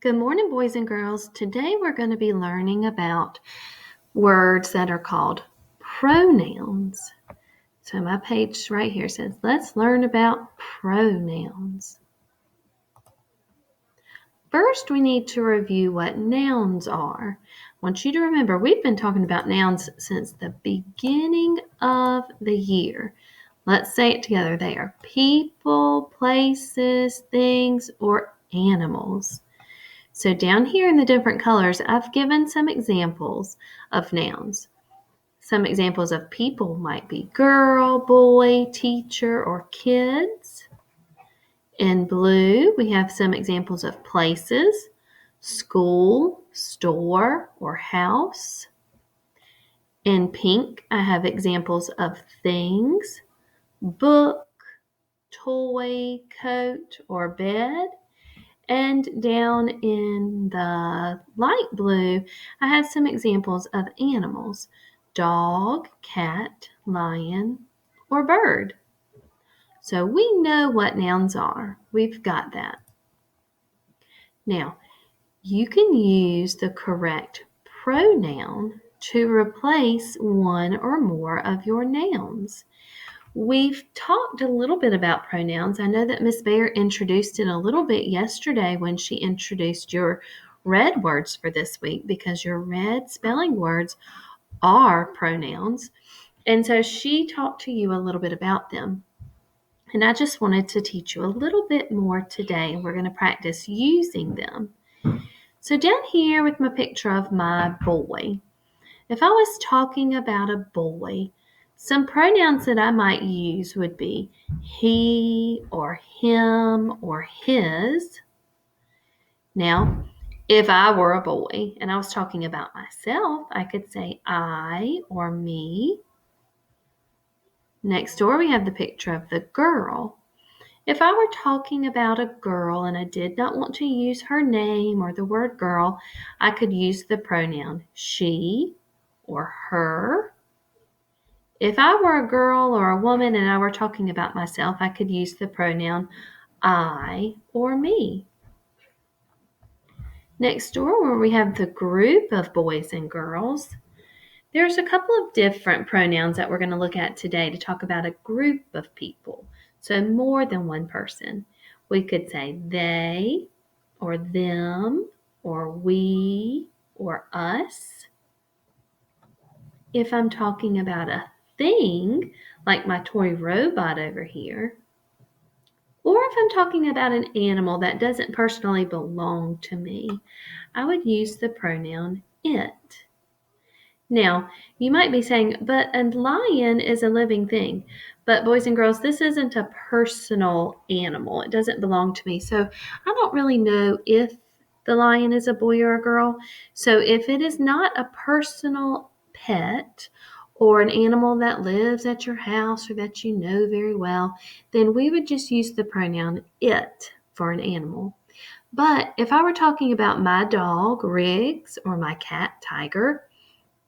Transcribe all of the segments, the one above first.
Good morning, boys and girls. Today we're going to be learning about words that are called pronouns. So my page right here says, let's learn about pronouns. First, we need to review what nouns are. I want you to remember, we've been talking about nouns since the beginning of the year. Let's say it together. They are people, places, things, or animals. So down here in the different colors, I've given some examples of nouns. Some examples of people might be girl, boy, teacher, or kids. In blue, we have some examples of places, school, store, or house. In pink, I have examples of things, book, toy, coat, or bed. And down in the light blue, I have some examples of animals, dog, cat, lion, or bird. So we know what nouns are. We've got that. Now, you can use the correct pronoun to replace one or more of your nouns. We've talked a little bit about pronouns. I know that Miss Bayer introduced it a little bit yesterday when she introduced your red words for this week, because your red spelling words are pronouns. And so she talked to you a little bit about them. And I just wanted to teach you a little bit more today, and we're going to practice using them. So down here with my picture of my boy, if I was talking about a boy, some pronouns that I might use would be he or him or his. Now, if I were a boy and I was talking about myself, I could say I or me. Next door, we have the picture of the girl. If I were talking about a girl and I did not want to use her name or the word girl, I could use the pronoun she or her. If I were a girl or a woman and I were talking about myself, I could use the pronoun I or me. Next door, where we have the group of boys and girls, there's a couple of different pronouns that we're going to look at today to talk about a group of people. So more than one person. We could say they or them or we or us. If I'm talking about a thing, like my toy robot over here, or if I'm talking about an animal that doesn't personally belong to me, I would use the pronoun it. Now, you might be saying, but a lion is a living thing. But boys and girls, this isn't a personal animal. It doesn't belong to me. So I don't really know if the lion is a boy or a girl. So if it is not a personal pet or an animal that lives at your house or that you know very well, then we would just use the pronoun it for an animal. But if I were talking about my dog, Riggs, or my cat, Tiger,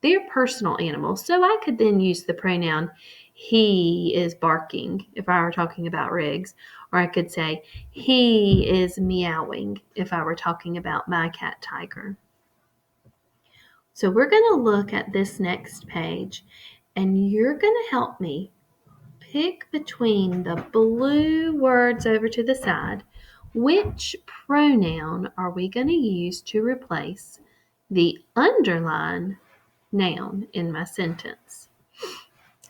they're personal animals. So I could then use the pronoun he is barking if I were talking about Riggs, or I could say he is meowing if I were talking about my cat, Tiger. So we're going to look at this next page, and you're going to help me pick between the blue words over to the side. Which pronoun are we going to use to replace the underline noun in my sentence?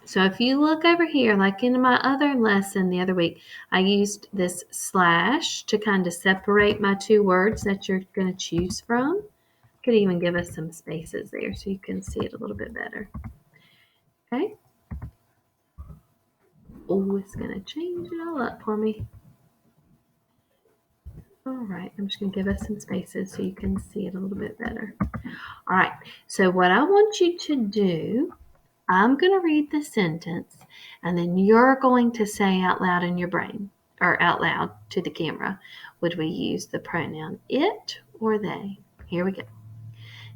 So if you look over here, like in my other lesson the other week, I used this slash to kind of separate my two words that you're going to choose from. Could even give us some spaces there so you can see it a little bit better. Okay. Oh, it's going to change it all up for me. All right, I'm just going to give us some spaces so you can see it a little bit better. All right, so what I want you to do, I'm going to read the sentence, and then you're going to say out loud in your brain, or out loud to the camera, would we use the pronoun it or they? Here we go.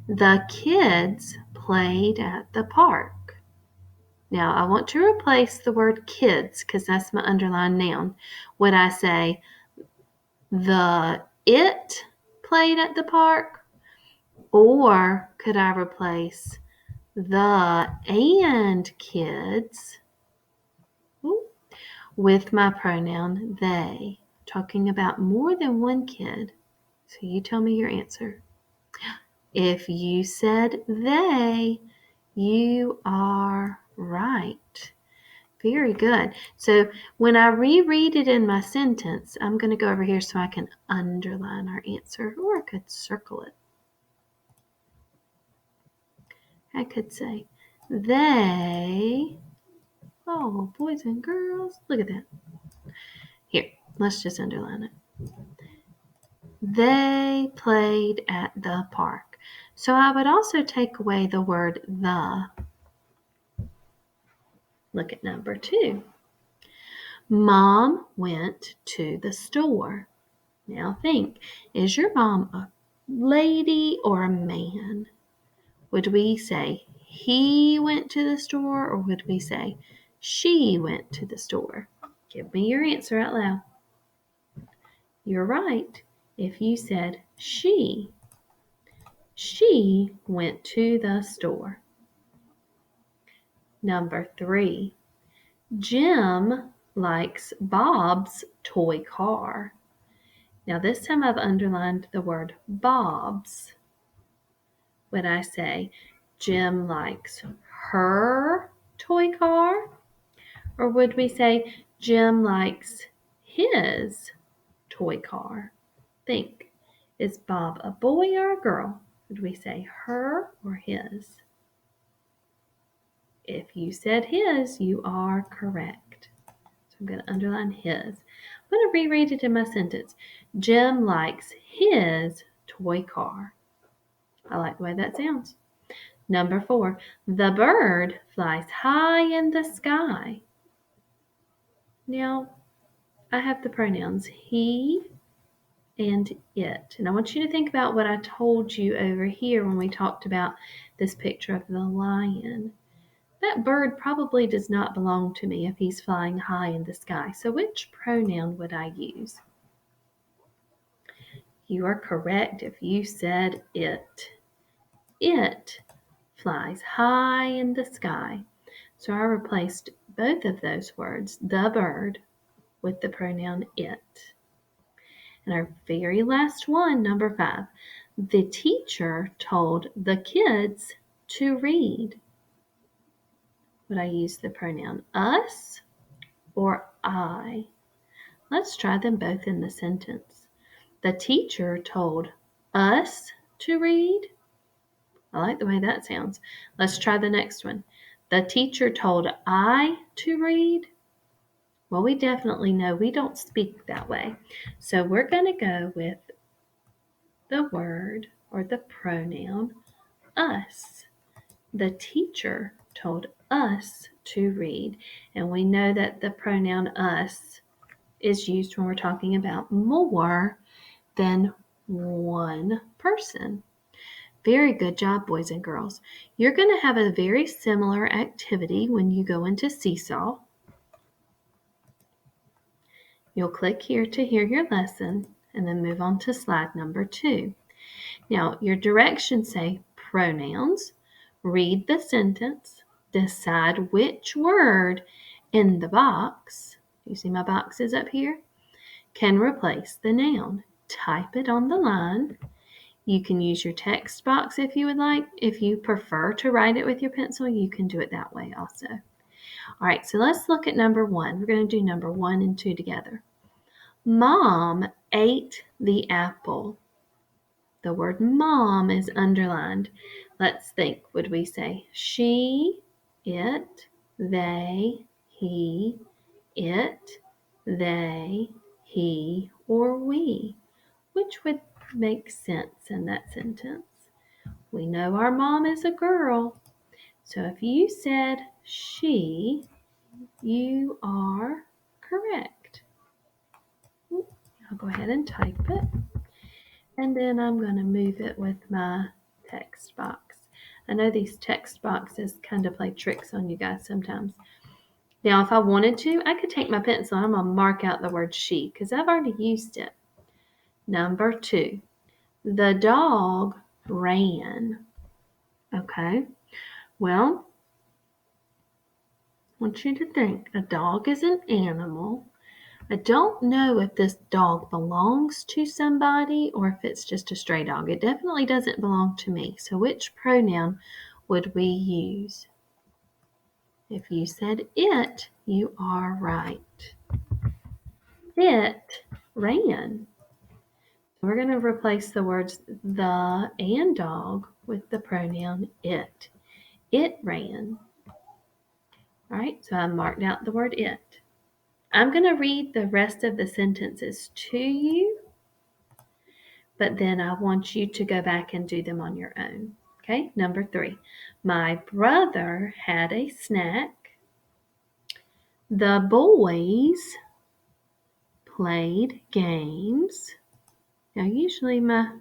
The kids played at the park. Now, I want to replace the word kids because that's my underlined noun. Would I say the it played at the park? Or could I replace the and kids with my pronoun they, talking about more than one kid? So you tell me your answer. If you said they, you are right. Very good. So when I reread it in my sentence, I'm going to go over here so I can underline our answer, or I could circle it. I could say, they, oh, boys and girls, look at that. Here, let's just underline it. They played at the park. So I would also take away the word the. Look at number 2. Mom went to the store. Now think, is your mom a lady or a man? Would we say he went to the store, or would we say she went to the store? Give me your answer out loud. You're right. If you said she went to the store. Number 3, Jim likes Bob's toy car. Now this time I've underlined the word Bob's. Would I say Jim likes her toy car? Or would we say Jim likes his toy car? Think, is Bob a boy or a girl? Would we say her or his? If you said his, you are correct. So I'm going to underline his. I'm going to reread it in my sentence. Jim likes his toy car. I like the way that sounds. Number 4, the bird flies high in the sky. Now, I have the pronouns he and it. And I want you to think about what I told you over here when we talked about this picture of the lion. That bird probably does not belong to me if he's flying high in the sky. So which pronoun would I use? You are correct if you said it. It flies high in the sky. So I replaced both of those words, the bird, with the pronoun it. And our very last one, number 5, the teacher told the kids to read. Would I use the pronoun us or I? Let's try them both in the sentence. The teacher told us to read. I like the way that sounds. Let's try the next one. The teacher told I to read. Well, we definitely know we don't speak that way. So we're going to go with the word or the pronoun us. The teacher told us to read. And we know that the pronoun us is used when we're talking about more than one person. Very good job, boys and girls. You're going to have a very similar activity when you go into Seesaw. You'll click here to hear your lesson and then move on to slide number 2. Now, your directions say pronouns, read the sentence, decide which word in the box, you see my boxes up here, can replace the noun. Type it on the line. You can use your text box if you would like. If you prefer to write it with your pencil, you can do it that way also. All right, so let's look at number 1. We're going to do number 1 and 2 together. Mom ate the apple. The word mom is underlined. Let's think. Would we say she, it, they, he, it, they, he, or we? Which would make sense in that sentence? We know our mom is a girl. So if you said she, you are correct. I'll go ahead and type it. And then I'm going to move it with my text box. I know these text boxes kind of play tricks on you guys sometimes. Now, if I wanted to, I could take my pencil and I'm going to mark out the word she because I've already used it. Number 2, The dog ran. Okay, well, I want you to think a dog is an animal. I don't know if this dog belongs to somebody or if it's just a stray dog. It definitely doesn't belong to me. So which pronoun would we use? If you said it, you are right. It ran. We're going to replace the words the and dog with the pronoun it. It ran. All right, so I marked out the word it. I'm going to read the rest of the sentences to you, but then I want you to go back and do them on your own. Okay, number 3. My brother had a snack. The boys played games. Now, usually my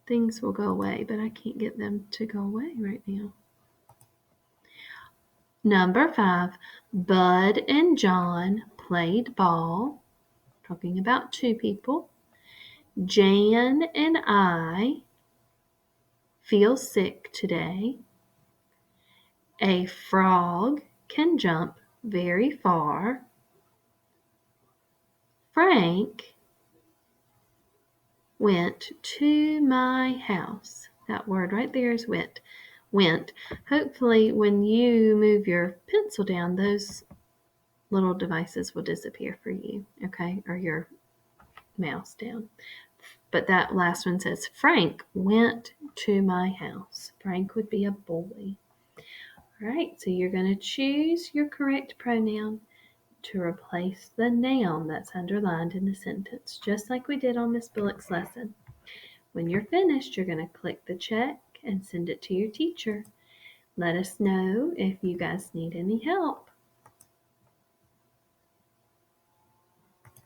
things will go away, but I can't get them to go away right now. Number 5, Bud and John played ball. Talking about 2 people. Jan and I feel sick today. A frog can jump very far. Frank went to my house. That word right there is went. Went. Hopefully, when you move your pencil down, those little devices will disappear for you, okay? Or your mouse down. But that last one says, Frank went to my house. Frank would be a boy. All right, so you're going to choose your correct pronoun to replace the noun that's underlined in the sentence, just like we did on Miss Bullock's lesson. When you're finished, you're going to click the check and send it to your teacher. Let us know if you guys need any help.